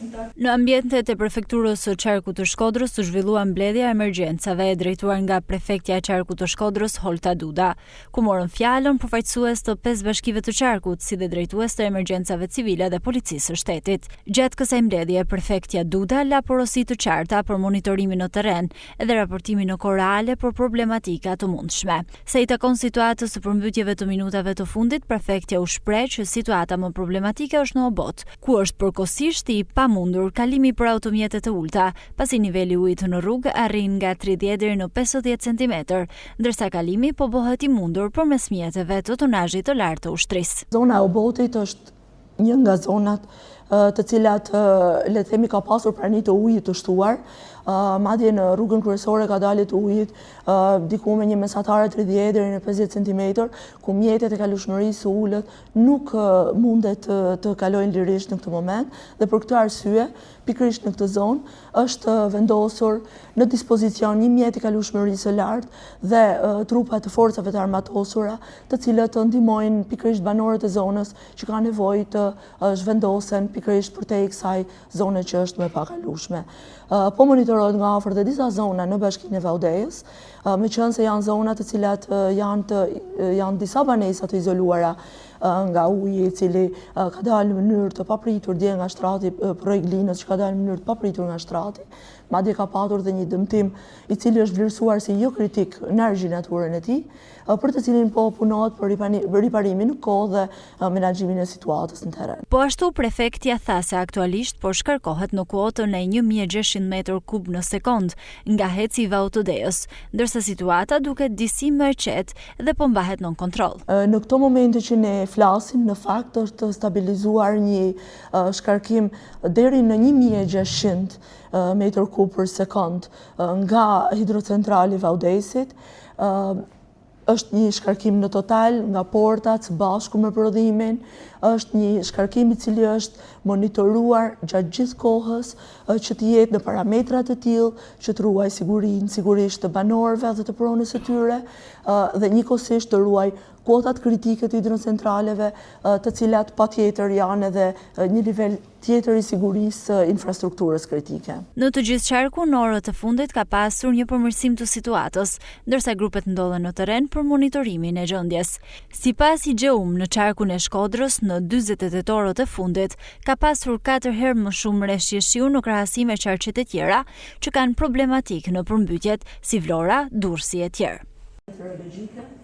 Në ambientet e prefekturës së Qarkut të Shkodrës u zhvillua mbledhja e emergjencave e drejtuar nga prefektja e Qarkut të Shkodrës Holta Duda, ku morën fjalën përfaqësues të 5 bashkive të Qarkut, si dhe drejtues të emergjencave civile dhe policisë së shtetit. Gjatë kësaj mbledhje, prefektja Duda la porosi të qarta për monitorimin në terren dhe raportimin në kohë reale për problematika të mundshme. Sa i takon situatës së përmbytjeve të minutave të fundit, prefektja u shpreh që situata më problematike është në Obot, ku është përkohësisht i pamundur kalimi për automjetet e ulta, pasi niveli ujit në rrugë arrin nga 30 deri në 50 cm, ndërsa kalimi po bëhet i mundur përmes mjeteve të tonazhit të lartë të ushtrisë. Zona e Obotit është një nga zonat të cilat le të themi ka pasur prani të ujit të shtuar, madje në rrugën kryesore ka dalë të ujit diku me një mesatare 30 deri në 50 cm, ku mjetet e kalueshmërisë së ulët nuk mundet të kalojnë lirisht në këtë moment, dhe për këtë arsye, pikërisht në këtë zonë është vendosur në dispozicion një mjet i kalueshmërisë së lartë dhe trupa të forcave të armatosura, të cilët ndihmojnë pikërisht banorët e zonës që kanë nevojë të zhvendosen pikërisht përtej kësaj zone që është më e pakalueshme. Po monitorohet nga afër dhe disa zona në bashkinë e Vaudejës, meqense janë zona të cilat janë disa banesa të izoluara nga uji i cili ka dalë në mënyrë të papritur dje nga shtrati projekt Linës, që ka dalë në mënyrë të papritur nga shtrati, madje ka patur dhe një dëmtim i cili është vlerësuar si jo kritik në argjinaturën e tij, për të cilin po punohet për riparimin në kohë dhe menaxhimin e situatës në terren. Po ashtu prefektja tha se aktualisht po shkarkohet në kuotën e 1600 m3 në sekond nga heci i Vautodejës, ndërsa situata duket disi më e qetë dhe po mbahet nën kontroll. Në këto momente që ne flasim, në fakt është stabilizuar një shkarkim deri në 1600 m3 për sekond nga hidrocentrali Vaudejësit. Është një shkarkim në total nga portat së bashku me prodhimin, është një shkarkim i cili është monitoruar gjatë gjithë kohës që të jetë në parametra të tillë që të ruaj sigurinë sigurisht të banorëve dhe të pronës së tyre, dhe njëkohësisht të ruaj kuotat kritike të hidrocentraleve, të cilat patjetër janë edhe një nivel tjetër i sigurisë infrastrukturës kritike. Në të gjithë qarkun, në orët e fundit ka pasur një përmirësim të situatës, ndërsa grupet ndodhen në terren për monitorimin e gjendjes. Sipas IGEUM, në qarkun e Shkodrës, në 48 orët e fundit, ka pasur 4 herë më shumë rreshje shiu në krahasim me qarqet e tjera që kanë problematik në përmbytjet si Vlora, Durrësi e tjerë.